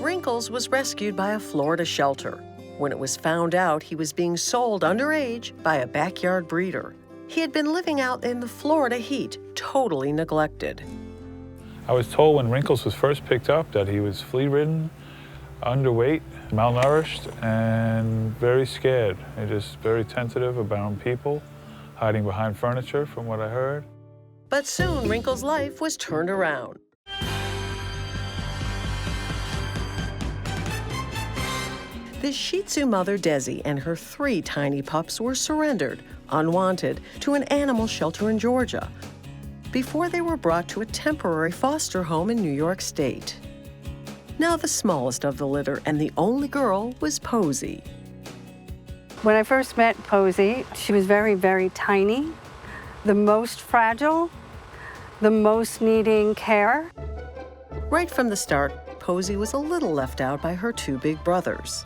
Wrinkles was rescued by a Florida shelter. When it was found out he was being sold underage by a backyard breeder. He had been living out in the Florida heat, totally neglected. I was told when Wrinkles was first picked up that he was flea-ridden, underweight, malnourished, and very scared. And just very tentative about people, hiding behind furniture from what I heard. But soon Wrinkles' life was turned around. The Shih Tzu mother, Desi, and her 3 tiny pups were surrendered, unwanted, to an animal shelter in Georgia before they were brought to a temporary foster home in New York State. Now the smallest of the litter and the only girl was Posie. When I first met Posie, she was very, very tiny, the most fragile, the most needing care. Right from the start, Posie was a little left out by her 2 big brothers.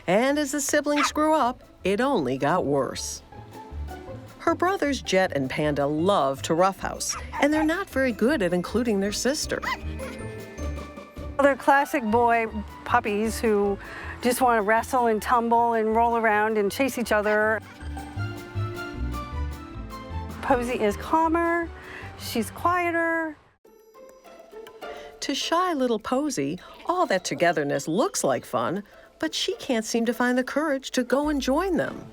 And as the siblings grew up, it only got worse. Her brothers Jet and Panda love to roughhouse, and they're not very good at including their sister. They're classic boy puppies who just want to wrestle and tumble and roll around and chase each other. Posie is calmer, she's quieter. To shy little Posie, all that togetherness looks like fun, but she can't seem to find the courage to go and join them.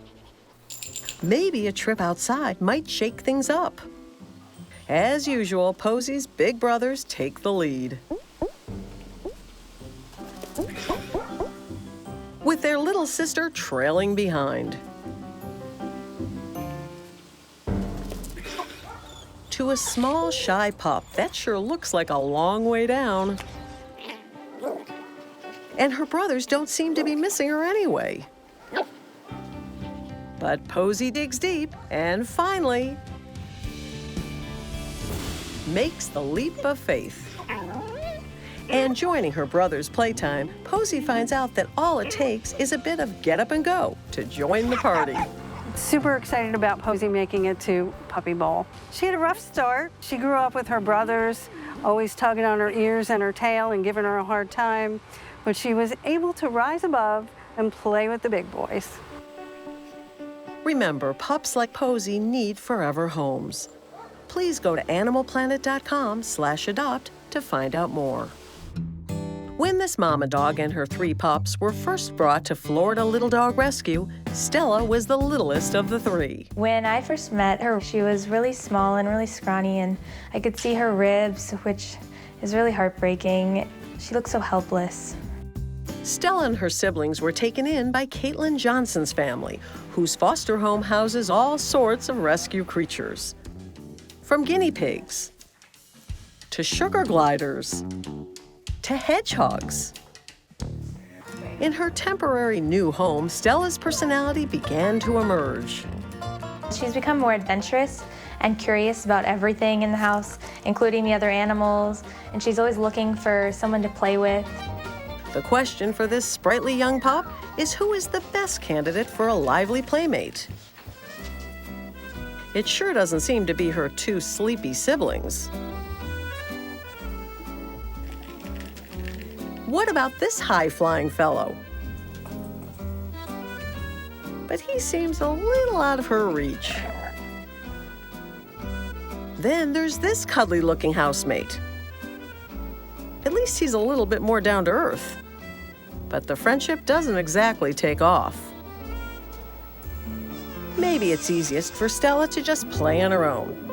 Maybe a trip outside might shake things up. As usual, Posie's big brothers take the lead, with their little sister trailing behind. To a small, shy pup, that sure looks like a long way down. And her brothers don't seem to be missing her anyway. But Posie digs deep and finally makes the leap of faith. And joining her brother's playtime, Posie finds out that all it takes is a bit of get up and go to join the party. Super excited about Posie making it to Puppy Bowl. She had a rough start. She grew up with her brothers, always tugging on her ears and her tail and giving her a hard time. But she was able to rise above and play with the big boys. Remember, pups like Posie need forever homes. Please go to animalplanet.com/adopt to find out more. When this mama dog and her 3 pups were first brought to Florida Little Dog Rescue, Stella was the littlest of the 3. When I first met her, she was really small and really scrawny, and I could see her ribs, which is really heartbreaking. She looked so helpless. Stella and her siblings were taken in by Caitlin Johnson's family, whose foster home houses all sorts of rescue creatures. From guinea pigs, to sugar gliders, to hedgehogs. In her temporary new home, Stella's personality began to emerge. She's become more adventurous and curious about everything in the house, including the other animals, and she's always looking for someone to play with. The question for this sprightly young pup is who is the best candidate for a lively playmate? It sure doesn't seem to be her 2 sleepy siblings. What about this high-flying fellow? But he seems a little out of her reach. Then there's this cuddly-looking housemate. At least he's a little bit more down to earth. But the friendship doesn't exactly take off. Maybe it's easiest for Stella to just play on her own.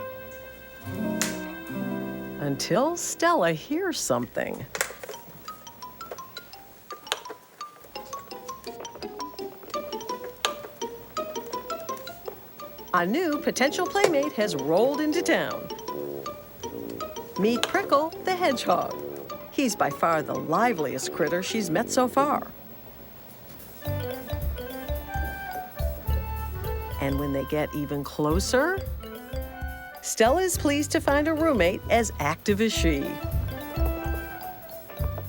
Until Stella hears something. A new potential playmate has rolled into town. Meet Prickle the hedgehog. He's by far the liveliest critter she's met so far. And when they get even closer, Stella is pleased to find a roommate as active as she.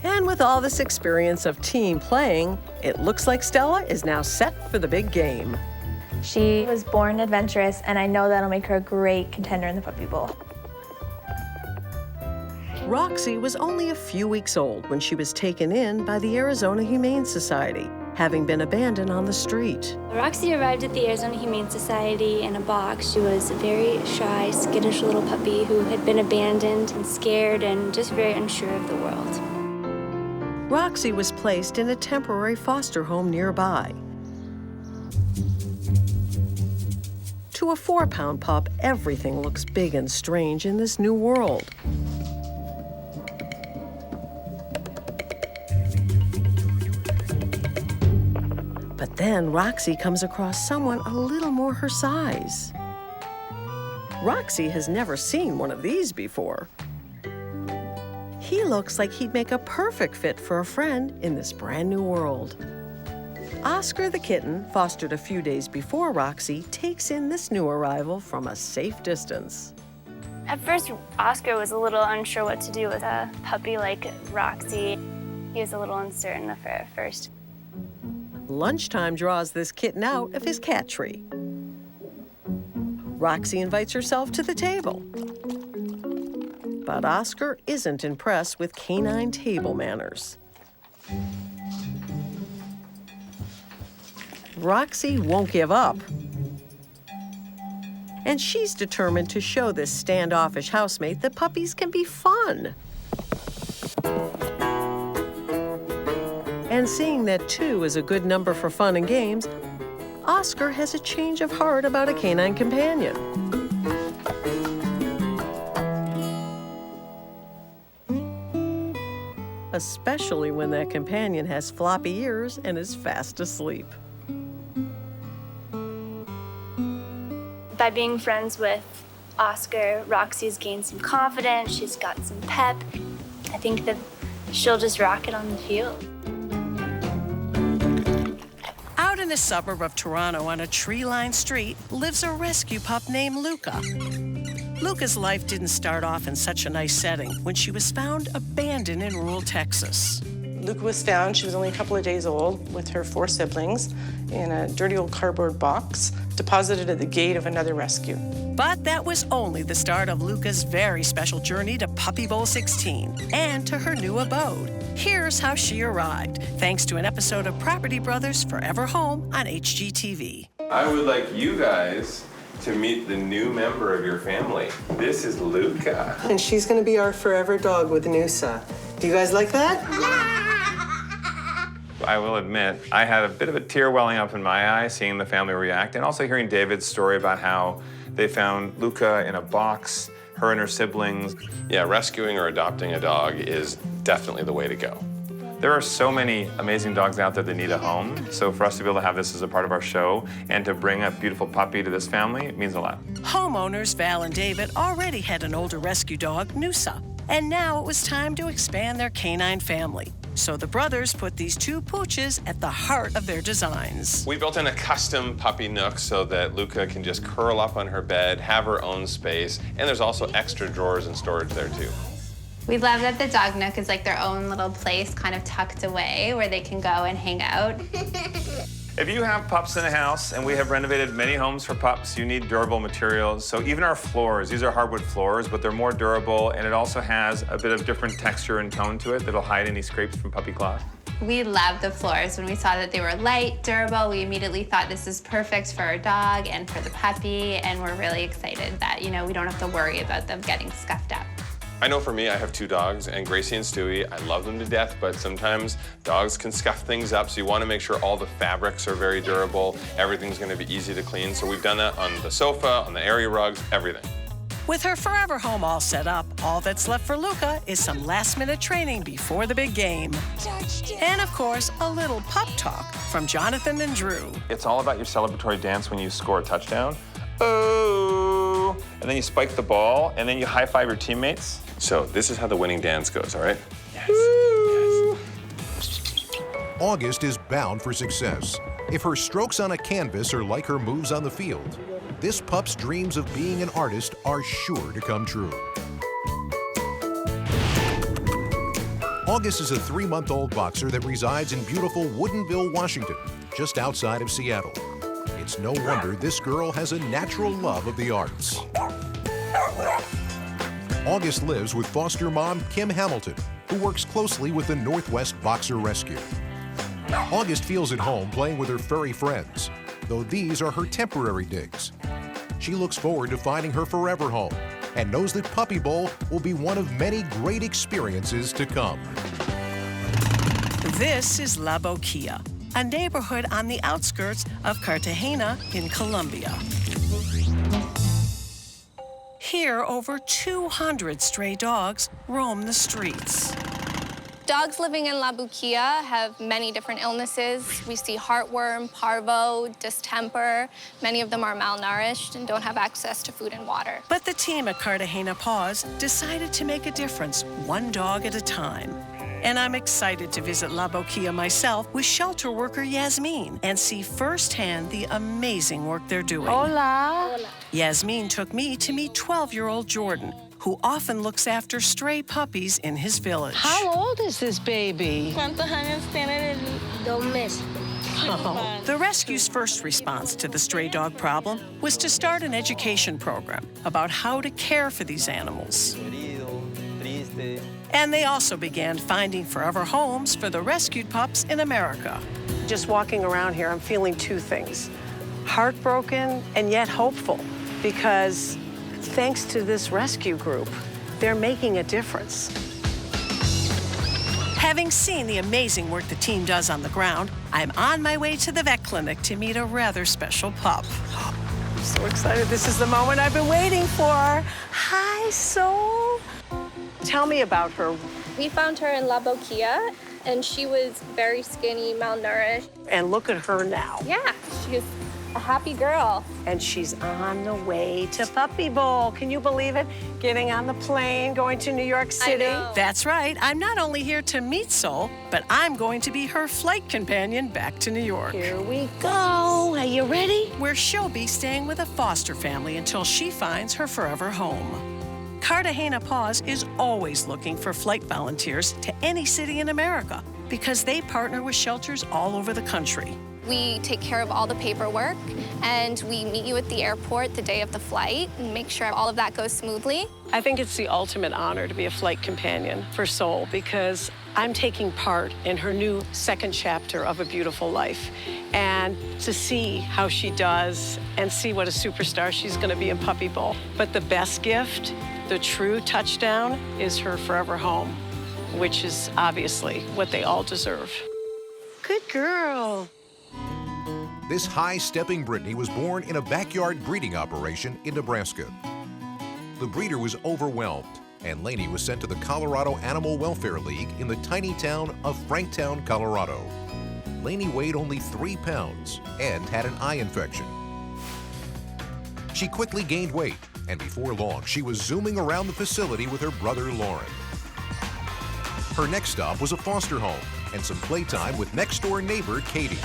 And with all this experience of team playing, it looks like Stella is now set for the big game. She was born adventurous, and I know that'll make her a great contender in the Puppy Bowl. Roxy was only a few weeks old when she was taken in by the Arizona Humane Society, having been abandoned on the street. Roxy arrived at the Arizona Humane Society in a box. She was a very shy, skittish little puppy who had been abandoned and scared and just very unsure of the world. Roxy was placed in a temporary foster home nearby. To a 4-pound pup, everything looks big and strange in this new world. But then Roxy comes across someone a little more her size. Roxy has never seen one of these before. He looks like he'd make a perfect fit for a friend in this brand new world. Oscar the kitten, fostered a few days before Roxy, takes in this new arrival from a safe distance. At first, Oscar was a little unsure what to do with a puppy like Roxy. He was a little uncertain at first. Lunchtime draws this kitten out of his cat tree. Roxy invites herself to the table. But Oscar isn't impressed with canine table manners. Roxy won't give up. And she's determined to show this standoffish housemate that puppies can be fun. And seeing that 2 is a good number for fun and games, Oscar has a change of heart about a canine companion. Especially when that companion has floppy ears and is fast asleep. By being friends with Oscar, Roxy's gained some confidence, she's got some pep. I think that she'll just rock it on the field. Out in a suburb of Toronto on a tree-lined street lives a rescue pup named Luca. Luca's life didn't start off in such a nice setting when she was found abandoned in rural Texas. Luca was found, she was only a couple of days old, with her 4 siblings in a dirty old cardboard box, deposited at the gate of another rescue. But that was only the start of Luca's very special journey to Puppy Bowl 16 and to her new abode. Here's how she arrived, thanks to an episode of Property Brothers Forever Home on HGTV. I would like you guys to meet the new member of your family. This is Luca. And she's gonna be our forever dog with Noosa. Do you guys like that? I will admit, I had a bit of a tear welling up in my eye seeing the family react, and also hearing David's story about how they found Luca in a box, her and her siblings. Yeah, rescuing or adopting a dog is definitely the way to go. There are so many amazing dogs out there that need a home, so for us to be able to have this as a part of our show and to bring a beautiful puppy to this family, it means a lot. Homeowners Val and David already had an older rescue dog, Noosa, and now it was time to expand their canine family. So the brothers put these 2 pooches at the heart of their designs. We built in a custom puppy nook so that Luca can just curl up on her bed, have her own space, and there's also extra drawers and storage there too. We love that the dog nook is like their own little place kind of tucked away where they can go and hang out. If you have pups in a house, and we have renovated many homes for pups, you need durable materials. So even our floors, these are hardwood floors, but they're more durable, and it also has a bit of different texture and tone to it that'll hide any scrapes from puppy claws. We love the floors. When we saw that they were light, durable, we immediately thought this is perfect for our dog and for the puppy, and we're really excited that, you know, we don't have to worry about them getting scuffed up. I know for me, I have 2 dogs, and Gracie and Stewie, I love them to death, but sometimes dogs can scuff things up, so you want to make sure all the fabrics are very durable, everything's going to be easy to clean. So we've done that on the sofa, on the area rugs, everything. With her forever home all set up, all that's left for Luca is some last-minute training before the big game. And of course, a little pup talk from Jonathan and Drew. It's all about your celebratory dance when you score a touchdown. Oh! And then you spike the ball, and then you high-five your teammates. So this is how the winning dance goes, all right? Yes. Yes. August is bound for success. If her strokes on a canvas are like her moves on the field, this pup's dreams of being an artist are sure to come true. August is a 3-month-old boxer that resides in beautiful Woodinville, Washington, just outside of Seattle. It's no wonder this girl has a natural love of the arts. August lives with foster mom Kim Hamilton, who works closely with the Northwest Boxer Rescue. August feels at home playing with her furry friends, though these are her temporary digs. She looks forward to finding her forever home and knows that Puppy Bowl will be one of many great experiences to come. This is La Boquilla, a neighborhood on the outskirts of Cartagena in Colombia. Here, over 200 stray dogs roam the streets. Dogs living in La Boquilla have many different illnesses. We see heartworm, parvo, distemper. Many of them are malnourished and don't have access to food and water. But the team at Cartagena Paws decided to make a difference, one dog at a time. And I'm excited to visit La Boquilla myself with shelter worker Yasmin and see firsthand the amazing work they're doing. Hola. Yasmin took me to meet 12-year-old Jordan, who often looks after stray puppies in his village. How old is this baby? ¿Cuántos años tiene? 2 meses. The rescue's first response to the stray dog problem was to start an education program about how to care for these animals. And they also began finding forever homes for the rescued pups in America. Just walking around here, I'm feeling two things. Heartbroken and yet hopeful, because thanks to this rescue group, they're making a difference. Having seen the amazing work the team does on the ground, I'm on my way to the vet clinic to meet a rather special pup. I'm so excited. This is the moment I've been waiting for. Hi, Soul. Tell me about her. We found her in La Boquilla, and she was very skinny, malnourished. And look at her now. Yeah, she's a happy girl. And she's on the way to Puppy Bowl. Can you believe it? Getting on the plane, going to New York City. I know. That's right. I'm not only here to meet Soul, but I'm going to be her flight companion back to New York. Here we go. Are you ready? Where she'll be staying with a foster family until she finds her forever home. Cartagena Paws is always looking for flight volunteers to any city in America because they partner with shelters all over the country. We take care of all the paperwork, and we meet you at the airport the day of the flight and make sure all of that goes smoothly. I think it's the ultimate honor to be a flight companion for Soul because I'm taking part in her new second chapter of a beautiful life. And to see how she does and see what a superstar she's going to be in Puppy Bowl. But the best gift, the true touchdown, is her forever home, which is obviously what they all deserve. Good girl. This high-stepping Brittany was born in a backyard breeding operation in Nebraska. The breeder was overwhelmed, and Laney was sent to the Colorado Animal Welfare League in the tiny town of Franktown, Colorado. Laney weighed only 3 pounds and had an eye infection. She quickly gained weight, and before long, she was zooming around the facility with her brother, Lauren. Her next stop was a foster home and some playtime with next-door neighbor, Katie.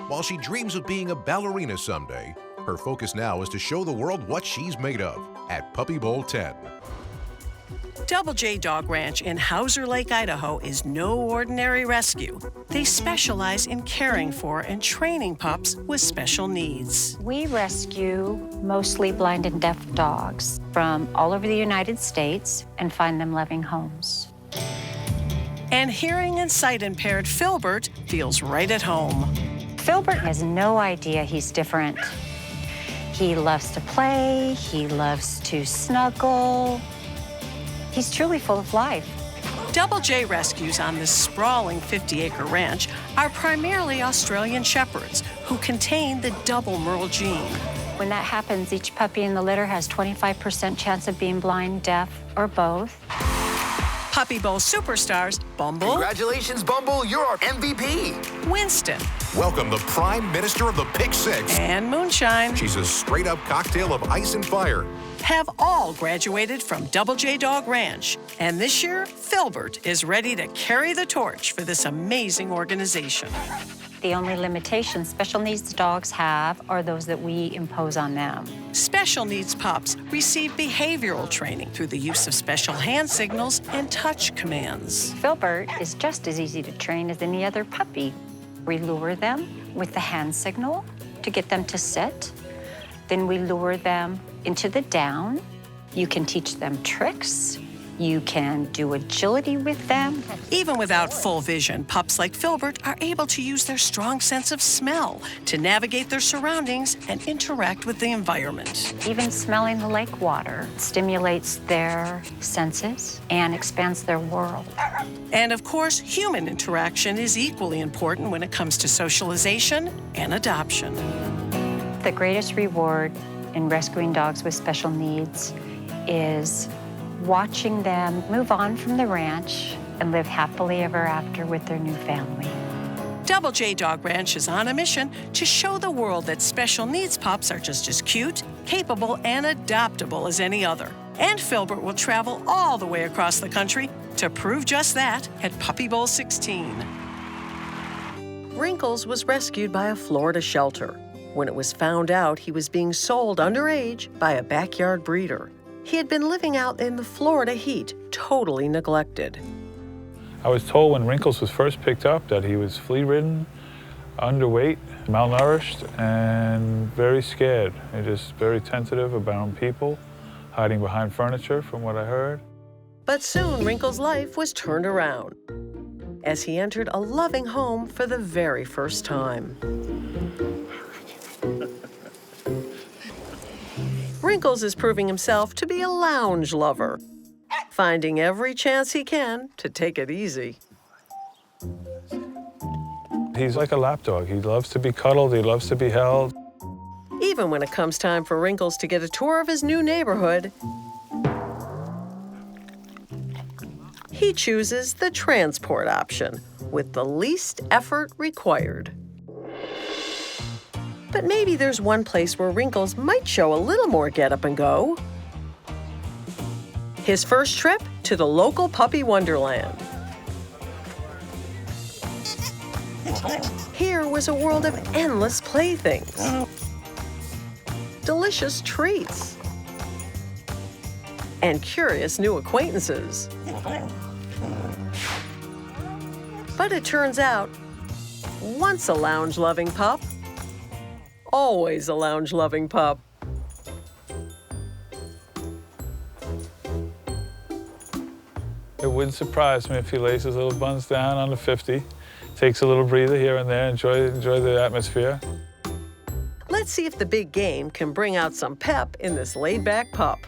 While she dreams of being a ballerina someday, her focus now is to show the world what she's made of at Puppy Bowl 10. Double J Dog Ranch in Hauser Lake, Idaho is no ordinary rescue. They specialize in caring for and training pups with special needs. We rescue mostly blind and deaf dogs from all over the United States and find them loving homes. And hearing and sight impaired Filbert feels right at home. Filbert has no idea he's different. He loves to play, he loves to snuggle. He's truly full of life. Double J rescues on this sprawling 50-acre ranch are primarily Australian Shepherds who contain the double Merle gene. When that happens, each puppy in the litter has 25% chance of being blind, deaf, or both. Puppy Bowl superstars Bumble. Congratulations, Bumble, you're our MVP. Winston. Welcome the Prime Minister of the Pick Six. And Moonshine. She's a straight-up cocktail of ice and fire. Have all graduated from Double J Dog Ranch. And this year, Filbert is ready to carry the torch for this amazing organization. The only limitations special needs dogs have are those that we impose on them. Special needs pups receive behavioral training through the use of special hand signals and touch commands. Filbert is just as easy to train as any other puppy. We lure them with the hand signal to get them to sit. Then we lure them into the down. You can teach them tricks. You can do agility with them. Even without full vision, pups like Filbert are able to use their strong sense of smell to navigate their surroundings and interact with the environment. Even smelling the lake water stimulates their senses and expands their world. And of course, human interaction is equally important when it comes to socialization and adoption. The greatest reward in rescuing dogs with special needs is watching them move on from the ranch and live happily ever after with their new family. Double J Dog Ranch is on a mission to show the world that special needs pups are just as cute, capable, and adoptable as any other. And Filbert will travel all the way across the country to prove just that at Puppy Bowl 16. Wrinkles was rescued by a Florida shelter. When it was found out he was being sold underage by a backyard breeder. He had been living out in the Florida heat, totally neglected. I was told when Wrinkles was first picked up that he was flea-ridden, underweight, malnourished, and very scared. And just very tentative about people, hiding behind furniture from what I heard. But soon Wrinkles' life was turned around as he entered a loving home for the very first time. Wrinkles is proving himself to be a lounge lover, finding every chance he can to take it easy. He's like a lapdog. He loves to be cuddled, he loves to be held. Even when it comes time for Wrinkles to get a tour of his new neighborhood, he chooses the transport option with the least effort required. But maybe there's one place where Wrinkles might show a little more get up and go. His first trip to the local puppy wonderland. Here was a world of endless playthings, delicious treats, and curious new acquaintances. But it turns out, once a lounge-loving pup, always a lounge-loving pup. It wouldn't surprise me if he lays his little buns down on the 50, takes a little breather here and there, enjoy the atmosphere. Let's see if the big game can bring out some pep in this laid-back pup.